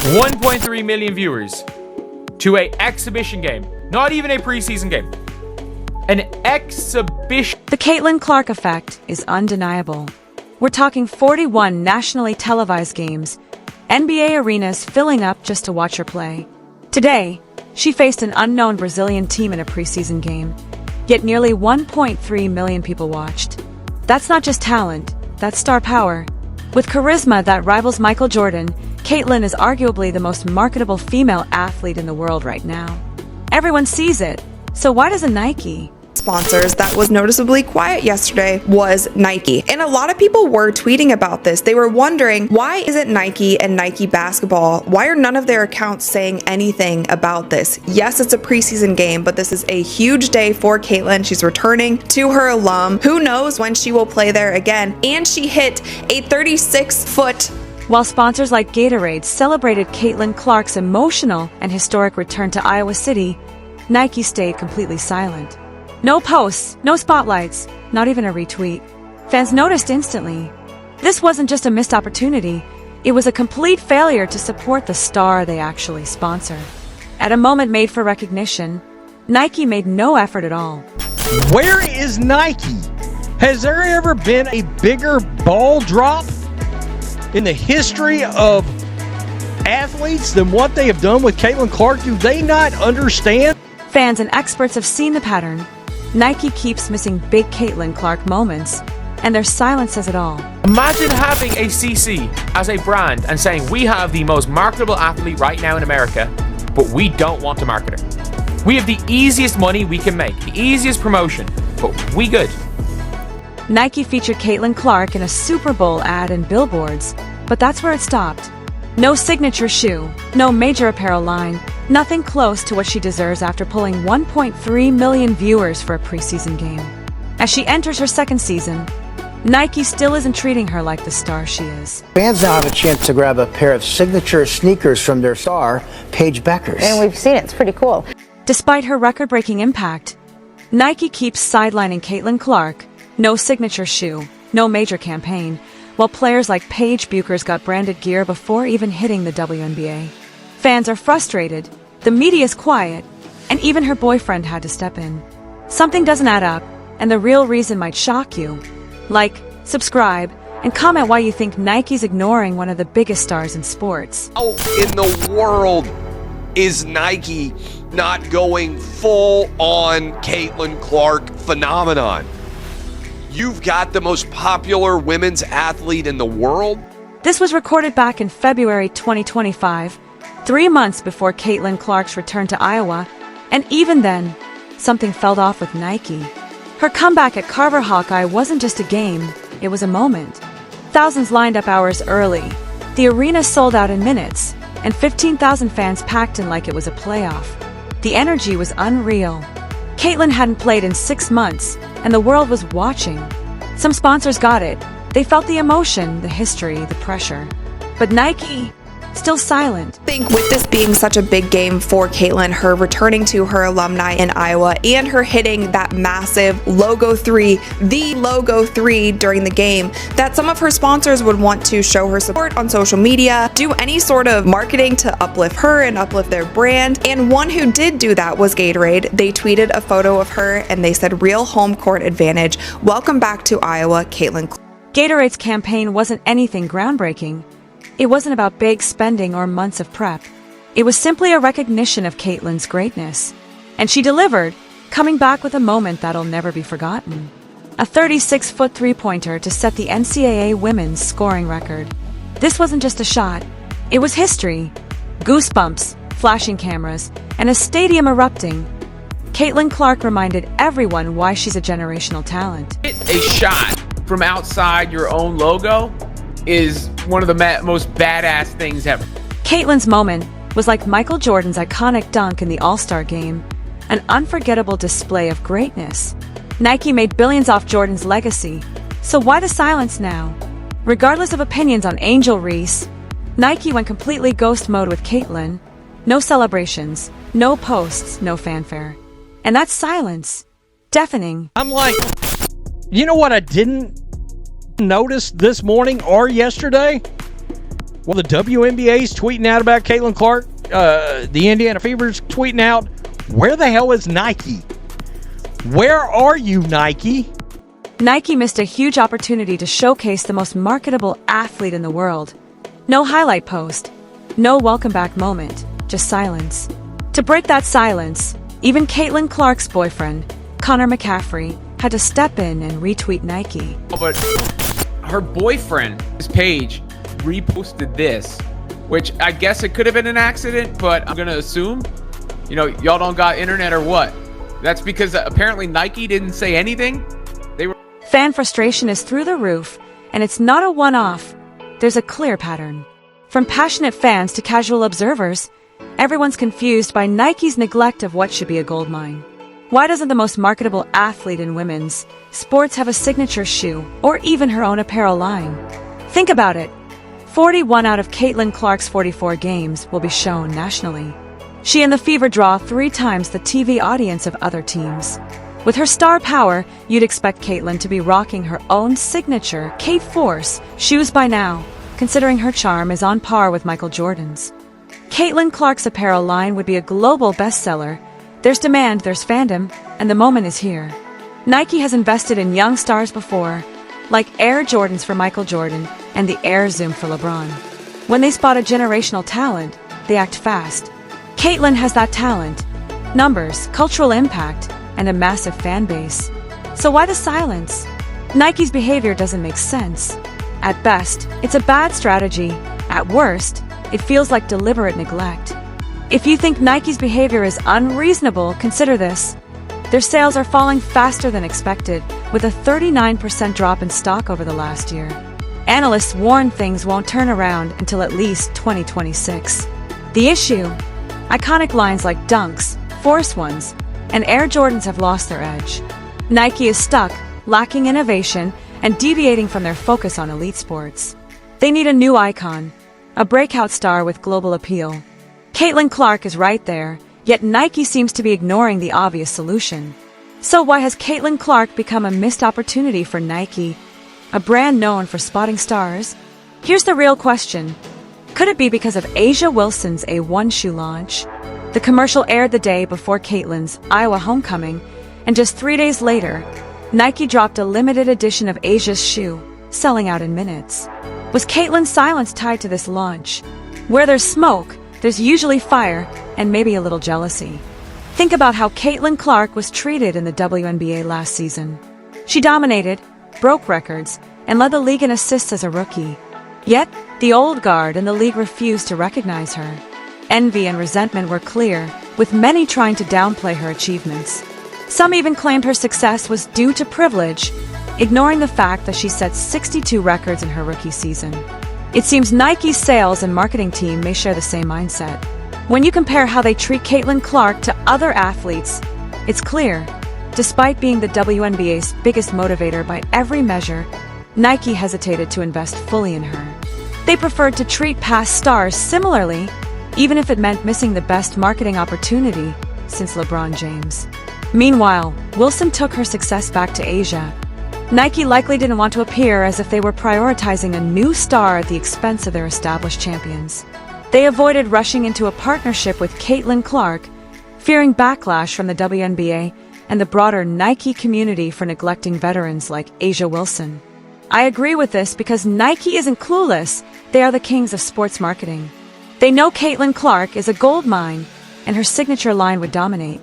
1.3 million viewers to a exhibition game. Not even a preseason game. An exhibition. The Caitlin effect is undeniable. We're talking 41 nationally televised games, NBA arenas filling up just to watch her play. Today, she faced an unknown Brazilian team in a preseason game, yet nearly 1.3 million people watched. That's not just talent, that's star power. With charisma that rivals Michael Jordan, Caitlin is arguably the most marketable female athlete in the world right now. Everyone sees it, so why doesn't Nike? Sponsors that was noticeably quiet yesterday was Nike. And a lot of people were tweeting about this. They were wondering, why isn't Nike and Nike basketball, why are none of their accounts saying anything about this? Yes, it's a preseason game, but this is a huge day for Caitlin. She's returning to her alum. Who knows when she will play there again? And she hit a 36-foot. While sponsors like Gatorade celebrated Caitlin Clark's emotional and historic return to Iowa City, Nike stayed completely silent. No posts, no spotlights, not even a retweet. Fans noticed instantly. This wasn't just a missed opportunity, it was a complete failure to support the star they actually sponsor. At a moment made for recognition, Nike made no effort at all. Where is Nike? Has there ever been a bigger ball drop in the history of athletes than what they have done with Caitlin Clark? Do they not understand? Fans and experts have seen the pattern. Nike keeps missing big Caitlin Clark moments, and their silence says it all. Imagine having a CC as a brand and saying, we have the most marketable athlete right now in America, but we don't want to market her. We have the easiest money we can make, the easiest promotion, but we good. Nike featured Caitlin Clark in a Super Bowl ad and billboards, but that's where it stopped. No signature shoe, no major apparel line, nothing close to what she deserves after pulling 1.3 million viewers for a preseason game. As she enters her second season, Nike still isn't treating her like the star she is. Fans now have a chance to grab a pair of signature sneakers from their star, Paige Beckers. And we've seen it. It's pretty cool. Despite her record-breaking impact, Nike keeps sidelining Caitlin Clark, no signature shoe, no major campaign, while players like Paige Beckers got branded gear before even hitting the WNBA. Fans are frustrated, the media's quiet, and even her boyfriend had to step in. Something doesn't add up, and the real reason might shock you. Like, subscribe, and comment why you think Nike's ignoring one of the biggest stars in sports. How in the world is Nike not going full on Caitlin Clark phenomenon? You've got the most popular women's athlete in the world? This was recorded back in February 2025, 3 months before Caitlin Clark's return to Iowa, and even then, something fell off with Nike. Her comeback at Carver Hawkeye wasn't just a game, it was a moment. Thousands lined up hours early. The arena sold out in minutes, and 15,000 fans packed in like it was a playoff. The energy was unreal. Caitlin hadn't played in 6 months, and the world was watching. Some sponsors got it. They felt the emotion, the history, the pressure. But Nike, still silent. I think with this being such a big game for Caitlin, her returning to her alumni in Iowa, and her hitting that massive logo 3, the logo 3 during the game, that some of her sponsors would want to show her support on social media, do any sort of marketing to uplift her and uplift their brand. And one who did do that was Gatorade. They tweeted a photo of her and they said, "Real home court advantage. Welcome back to Iowa, Caitlin." Gatorade's campaign wasn't anything groundbreaking. It wasn't about big spending or months of prep. It was simply a recognition of Caitlin's greatness. And she delivered, coming back with a moment that'll never be forgotten. A 36-foot three-pointer to set the NCAA women's scoring record. This wasn't just a shot. It was history. Goosebumps, flashing cameras, and a stadium erupting. Caitlin Clark reminded everyone why she's a generational talent. A shot from outside your own logo is one of the most badass things ever. Caitlin's moment was like Michael Jordan's iconic dunk in the All-Star game, an unforgettable display of greatness. Nike made billions off Jordan's legacy, so why the silence now? Regardless of opinions on Angel Reese, Nike went completely ghost mode with Caitlin. No celebrations, no posts, no fanfare. And that's silence. Deafening. I'm like, you know what I didn't notice this morning or yesterday? Well, the WNBA's tweeting out about Caitlin Clark. The Indiana Fever's tweeting out. Where the hell is Nike? Where are you, Nike? Nike missed a huge opportunity to showcase the most marketable athlete in the world. No highlight post, no welcome back moment, just silence. To break that silence, even Caitlin Clark's boyfriend, Connor McCaffrey, had to step in and retweet Nike. But her boyfriend, his page, reposted this, which I guess it could have been an accident, but I'm going to assume, y'all don't got internet or what? That's because apparently Nike didn't say anything. Fan frustration is through the roof, and it's not a one-off. There's a clear pattern. From passionate fans to casual observers, everyone's confused by Nike's neglect of what should be a goldmine. Why doesn't the most marketable athlete in women's sports have a signature shoe or even her own apparel line? Think about it. 41 out of Caitlin Clark's 44 games will be shown nationally. She and the Fever draw 3 times the TV audience of other teams. With her star power, you'd expect Caitlin to be rocking her own signature K-Force shoes by now, considering her charm is on par with Michael Jordan's. Caitlin Clark's apparel line would be a global bestseller. There's demand, there's fandom, and the moment is here. Nike has invested in young stars before, like Air Jordans for Michael Jordan and the Air Zoom for LeBron. When they spot a generational talent, they act fast. Caitlin has that talent, numbers, cultural impact, and a massive fan base. So why the silence? Nike's behavior doesn't make sense. At best, it's a bad strategy. At worst, it feels like deliberate neglect. If you think Nike's behavior is unreasonable, consider this. Their sales are falling faster than expected, with a 39% drop in stock over the last year. Analysts warn things won't turn around until at least 2026. The issue? Iconic lines like Dunks, Force Ones, and Air Jordans have lost their edge. Nike is stuck, lacking innovation, and deviating from their focus on elite sports. They need a new icon, a breakout star with global appeal. Caitlin Clark is right there, yet Nike seems to be ignoring the obvious solution. So why has Caitlin Clark become a missed opportunity for Nike, a brand known for spotting stars? Here's the real question. Could it be because of A'ja Wilson's A1 shoe launch? The commercial aired the day before Caitlin's Iowa homecoming, and just 3 days later, Nike dropped a limited edition of A'ja's shoe, selling out in minutes. Was Caitlin's silence tied to this launch? Where there's smoke, there's usually fire and maybe a little jealousy. Think about how Caitlin Clark was treated in the WNBA last season. She dominated, broke records, and led the league in assists as a rookie. Yet, the old guard and the league refused to recognize her. Envy and resentment were clear, with many trying to downplay her achievements. Some even claimed her success was due to privilege, ignoring the fact that she set 62 records in her rookie season. It seems Nike's sales and marketing team may share the same mindset. When you compare how they treat Caitlin Clark to other athletes, it's clear, despite being the WNBA's biggest motivator by every measure, Nike hesitated to invest fully in her. They preferred to treat past stars similarly, even if it meant missing the best marketing opportunity since LeBron James. Meanwhile, Wilson took her success back to Asia. Nike likely didn't want to appear as if they were prioritizing a new star at the expense of their established champions. They avoided rushing into a partnership with Caitlin Clark, fearing backlash from the WNBA and the broader Nike community for neglecting veterans like A'ja Wilson. I agree with this because Nike isn't clueless. They are the kings of sports marketing. They know Caitlin Clark is a gold mine, and her signature line would dominate.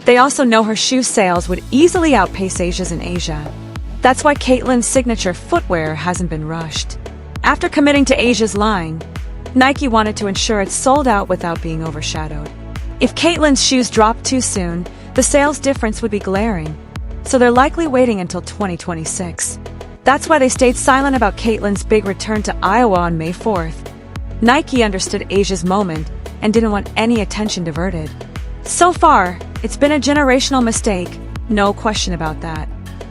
They also know her shoe sales would easily outpace A'ja's in Asia. That's why Caitlin's signature footwear hasn't been rushed. After committing to A'ja's line, Nike wanted to ensure it sold out without being overshadowed. If Caitlin's shoes dropped too soon, the sales difference would be glaring, so they're likely waiting until 2026. That's why they stayed silent about Caitlin's big return to Iowa on May 4th. Nike understood A'ja's moment and didn't want any attention diverted. So far, it's been a generational mistake, no question about that.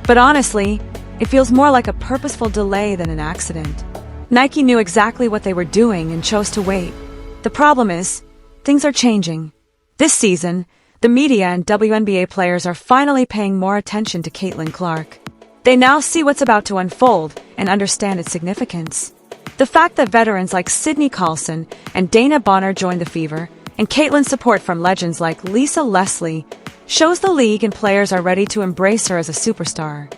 But honestly, it feels more like a purposeful delay than an accident. Nike knew exactly what they were doing and chose to wait. The problem is, things are changing. This season, the media and WNBA players are finally paying more attention to Caitlin Clark. They now see what's about to unfold and understand its significance. The fact that veterans like Sydney Carlson and Dana Bonner joined the Fever, and Caitlin's support from legends like Lisa Leslie, shows the league and players are ready to embrace her as a superstar.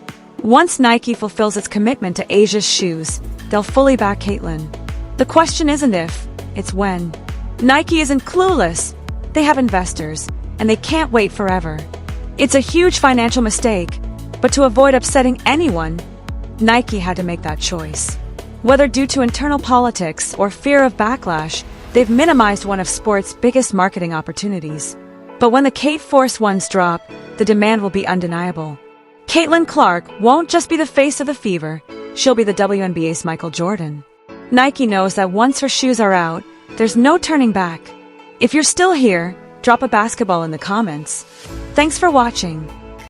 Once Nike fulfills its commitment to Asia's shoes, they'll fully back Caitlin. The question isn't if, it's when. Nike isn't clueless. They have investors, and they can't wait forever. It's a huge financial mistake, but to avoid upsetting anyone, Nike had to make that choice. Whether due to internal politics or fear of backlash, they've minimized one of sport's biggest marketing opportunities. But when the Kate Force Ones drop, the demand will be undeniable. Caitlin Clark won't just be the face of the Fever, she'll be the WNBA's Michael Jordan. Nike knows that once her shoes are out, there's no turning back. If you're still here, drop a basketball in the comments. Thanks for watching.